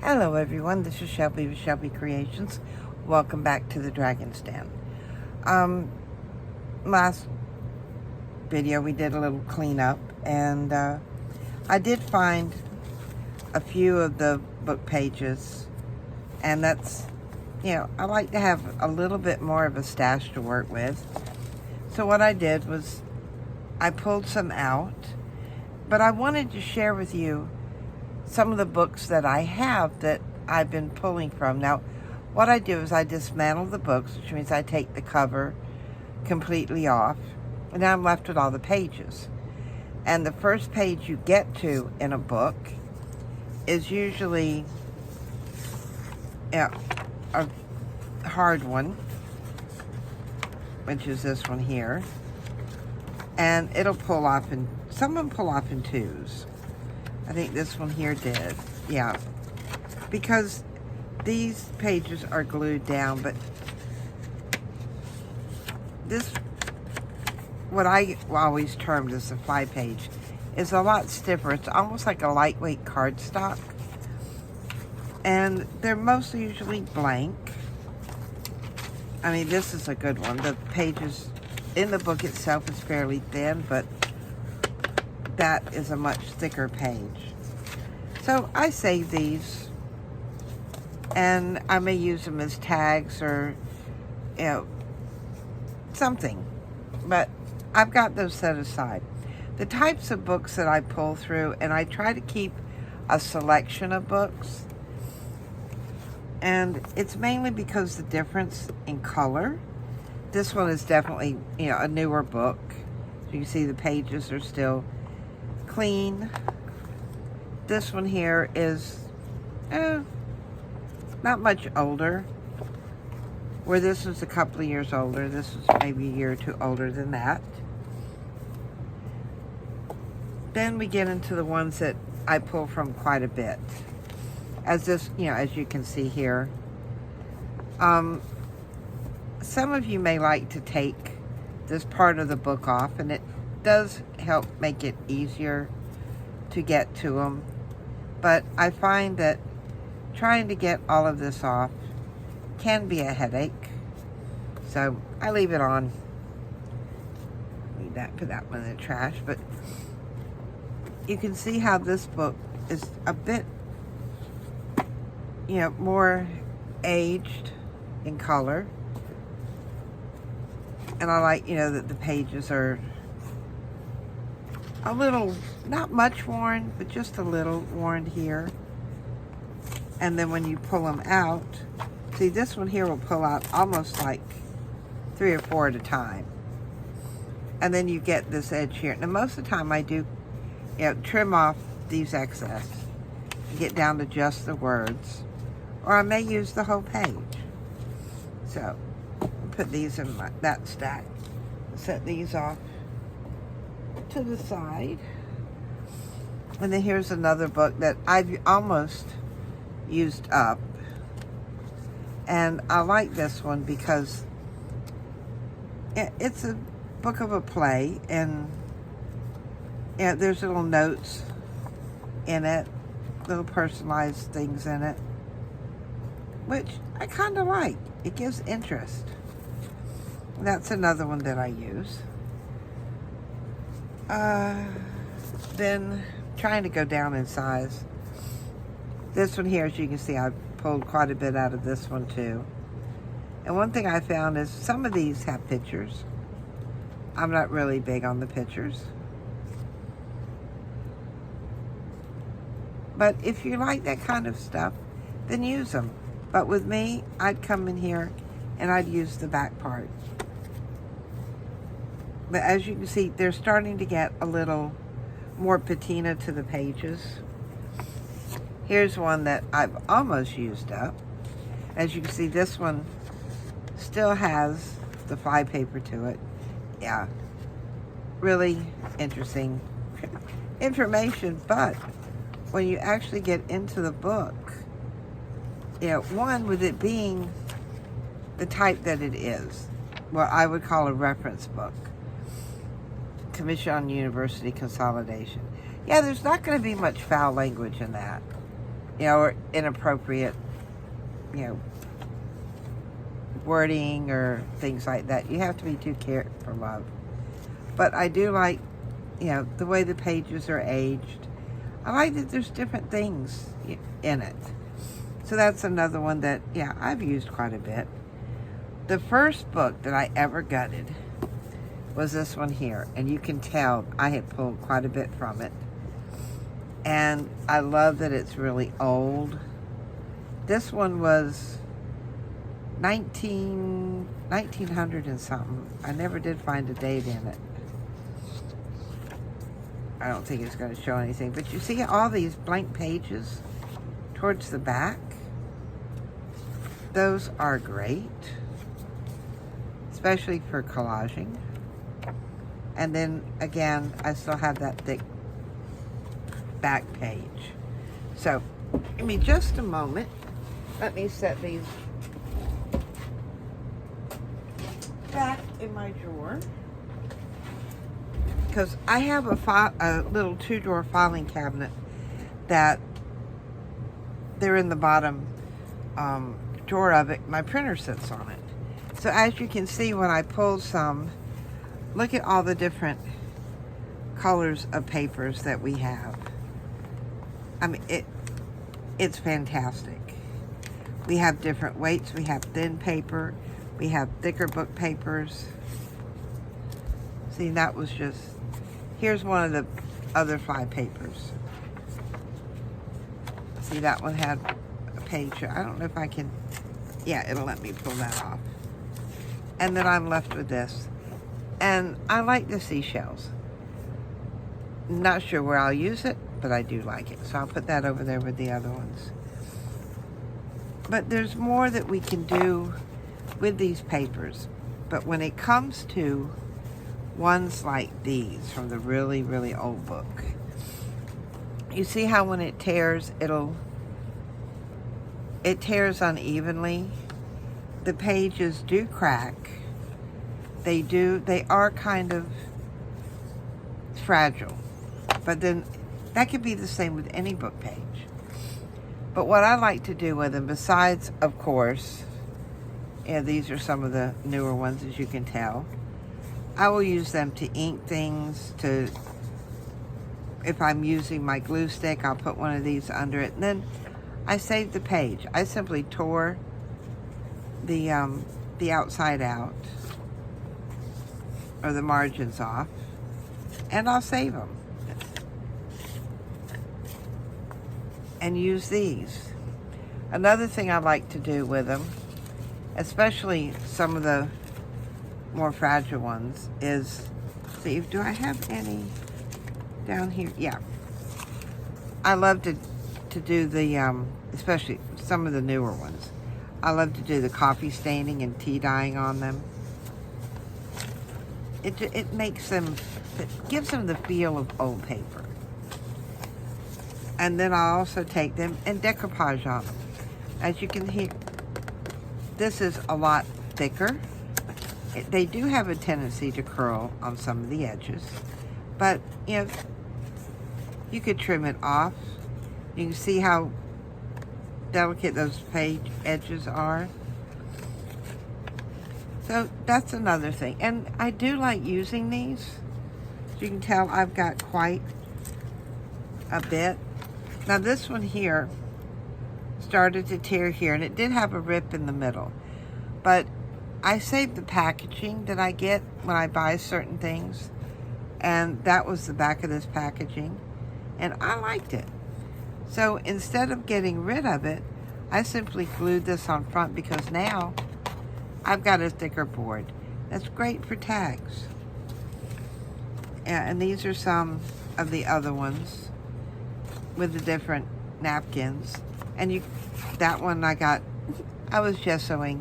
Hello everyone, this is Shelby with Shelby Creations. Welcome back to the Dragon's Den. Last video we did a little cleanup, and I did find a few of the book pages, and that's, I like to have a little bit more of a stash to work with. So what I did was I pulled some out, but I wanted to share with you some of the books that I have that I've been pulling from. Now, what I do is I dismantle the books, which means I take the cover completely off, and now I'm left with all the pages. And the first page you get to in a book is usually a hard one, which is this one here. And it'll pull off in, some of them pull off in twos. I think this one here did, yeah. Because these pages are glued down, but this, what I always termed as a 5-page, is a lot stiffer. It's almost like a lightweight cardstock. And they're mostly usually blank. I mean, this is a good one. The pages in the book itself is fairly thin, but that is a much thicker page. So I save these, and I may use them as tags or, something. But I've got those set aside. The types of books that I pull through, and I try to keep a selection of books, and it's mainly because the difference in color. This one is definitely, a newer book. So you can see the pages are still clean. This one here is not much older. Where this was a couple of years older, this was maybe a year or two older than that. Then we get into the ones that I pull from quite a bit. As this, as you can see here. Some of you may like to take this part of the book off, and it does help make it easier to get to them. But I find that trying to get all of this off can be a headache. So I leave it on. Need that, put that one in the trash. But you can see how this book is a bit, more aged in color. And I like, that the pages are a little, not much worn, but just a little worn here. And then when you pull them out, see, this one here will pull out almost like 3 or 4 at a time. And then you get this edge here. Now, most of the time I do, trim off these excess and get down to just the words. Or I may use the whole page. So, put these in that stack. Set these off to the side. And then here's another book that I've almost used up. And I like this one because it's a book of a play, and there's little notes in it, little personalized things in it, which I kind of like. It gives interest. That's another one that I use. Then trying to go down in size. This one here, as you can see, I've pulled quite a bit out of this one too. And one thing I found is some of these have pictures. I'm not really big on the pictures. But if you like that kind of stuff, then use them. But with me, I'd come in here and I'd use the back part. But as you can see, they're starting to get a little more patina to the pages. Here's one that I've almost used up. As you can see, this one still has the fly paper to it. Yeah, really interesting information. But when you actually get into the book, one, with it being the type that it is, what I would call a reference book, Commission on University Consolidation. Yeah, there's not going to be much foul language in that. you know, or inappropriate, you know, wording or things like that. You have to be too careful of. But I do like, you know, the way the pages are aged. I like that there's different things in it. So that's another one that, yeah, I've used quite a bit. The first book that I ever gutted was this one here. And you can tell I had pulled quite a bit from it. And I love that it's really old. This one was 1900 and something. I never did find a date in it. I don't think it's going to show anything. But you see all these blank pages towards the back? Those are great. Especially for collaging. And then, again, I still have that thick back page. So, give me just a moment. Let me set these back in my drawer. Because I have a little 2-drawer filing cabinet that they're in the bottom drawer of it. My printer sits on it. So as you can see, when I pull some, look at all the different colors of papers that we have. I mean, it's fantastic. We have different weights. We have thin paper. We have thicker book papers. See, that was just... Here's one of the other 5 papers. See, that one had a page. I don't know if I can... Yeah, it'll let me pull that off. And then I'm left with this. And I like the seashells. Not sure where I'll use it, but I do like it. So I'll put that over there with the other ones. But there's more that we can do with these papers. But when it comes to ones like these from the really, really old book, you see how when it tears, it tears unevenly. The pages do crack. They are kind of fragile. But then that could be the same with any book page. But what I like to do with them, besides, of course, these are some of the newer ones, as you can tell. I will use them to ink things, if I'm using my glue stick, I'll put one of these under it. And then I save the page. I simply tore the outside out, or the margins off, and I'll save them. And use these. Another thing I like to do with them, especially some of the more fragile ones, is, see, do I have any down here? Yeah. I love to do the, especially some of the newer ones. I love to do the coffee staining and tea dyeing on them. It makes them, it gives them the feel of old paper. And then I'll also take them and decoupage on them. As you can hear, this is a lot thicker. They do have a tendency to curl on some of the edges, but you could trim it off. You can see how delicate those page edges are. So that's another thing. And I do like using these. As you can tell, I've got quite a bit. Now this one here started to tear here, and it did have a rip in the middle. But I saved the packaging that I get when I buy certain things, and that was the back of this packaging, and I liked it. So instead of getting rid of it, I simply glued this on front, because now I've got a thicker board. That's great for tags. Yeah, and these are some of the other ones with the different napkins. And that one I was gessoing.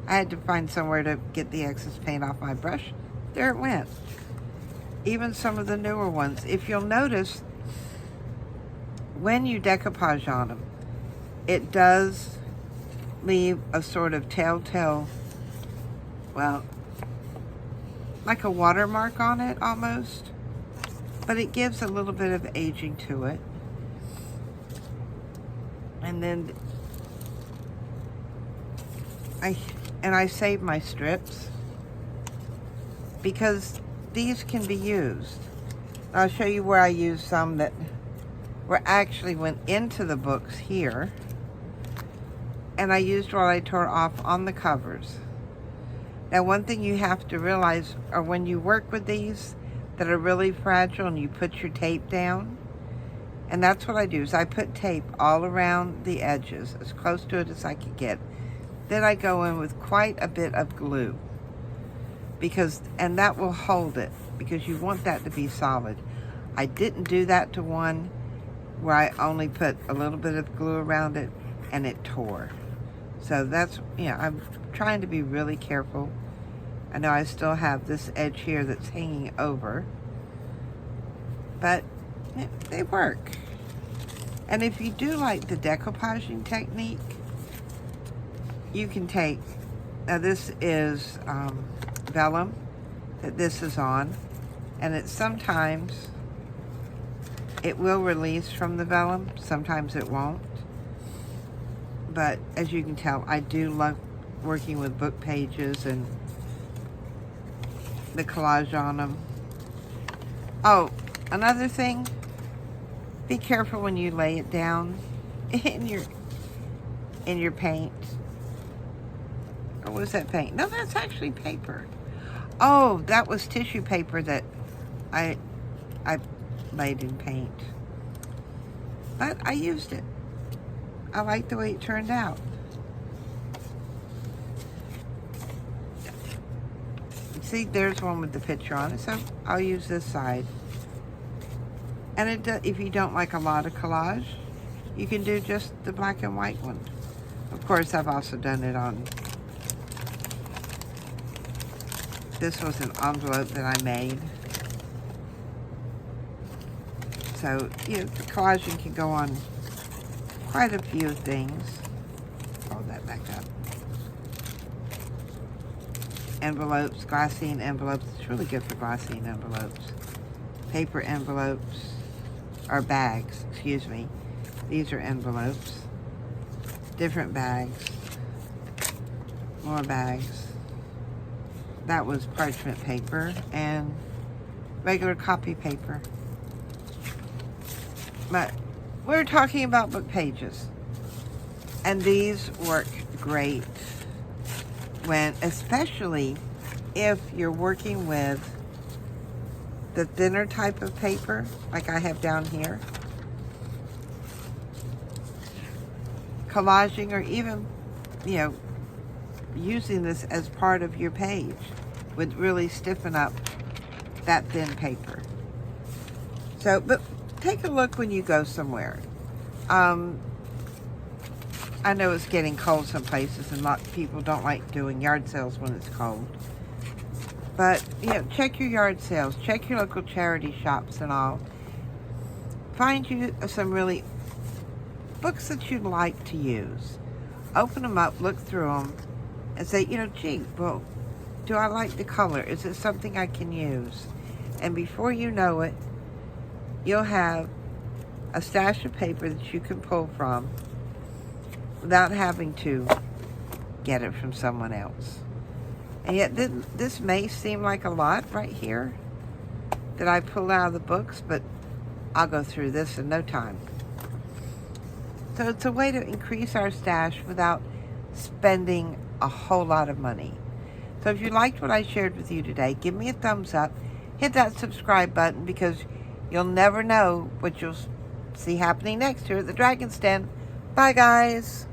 I had to find somewhere to get the excess paint off my brush. There it went. Even some of the newer ones. If you'll notice, when you decoupage on them, it does leave a sort of telltale, well, like a watermark on it almost. But it gives a little bit of aging to it. And then I save my strips because these can be used. I'll show you where I used some that were actually went into the books here, and I used what I tore off on the covers. Now, one thing you have to realize are when you work with these that are really fragile and you put your tape down, and that's what I do, is I put tape all around the edges, as close to it as I could get. Then I go in with quite a bit of glue, and that will hold it, because you want that to be solid. I didn't do that to one where I only put a little bit of glue around it and it tore. So that's, I'm trying to be really careful. I know I still have this edge here that's hanging over, but they work. And if you do like the decoupaging technique, you can take, now this is vellum that this is on, and sometimes it will release from the vellum, sometimes it won't. But as you can tell, I do love working with book pages and the collage on them. Oh, another thing, be careful when you lay it down in your paint. Or was that paint? No, that's actually paper. Oh, that was tissue paper that I laid in paint. But I used it. I like the way it turned out. See, there's one with the picture on it, so I'll use this side. And if you don't like a lot of collage, you can do just the black and white one. Of course, I've also done it on, this was an envelope that I made. So, the collaging can go on quite a few things. Hold that back up. Envelopes, glassine envelopes. It's really good for glassine envelopes. Paper envelopes, or bags, excuse me. These are envelopes. Different bags. More bags. That was parchment paper and regular copy paper. But we're talking about book pages, and these work great especially if you're working with the thinner type of paper, like I have down here. Collaging, or even, using this as part of your page would really stiffen up that thin paper. So, but take a look when you go somewhere. I know it's getting cold some places, and a lot of people don't like doing yard sales when it's cold. But, check your yard sales. Check your local charity shops and all. Find you some really books that you'd like to use. Open them up, look through them, and say, gee, well, do I like the color? Is it something I can use? And before you know it, you'll have a stash of paper that you can pull from without having to get it from someone else. And yet this may seem like a lot right here that I pull out of the books, but I'll go through this in no time. So it's a way to increase our stash without spending a whole lot of money. So if you liked what I shared with you today, give me a thumbs up. Hit that subscribe button, because you'll never know what you'll see happening next here at the Dragon's Den. Bye, guys.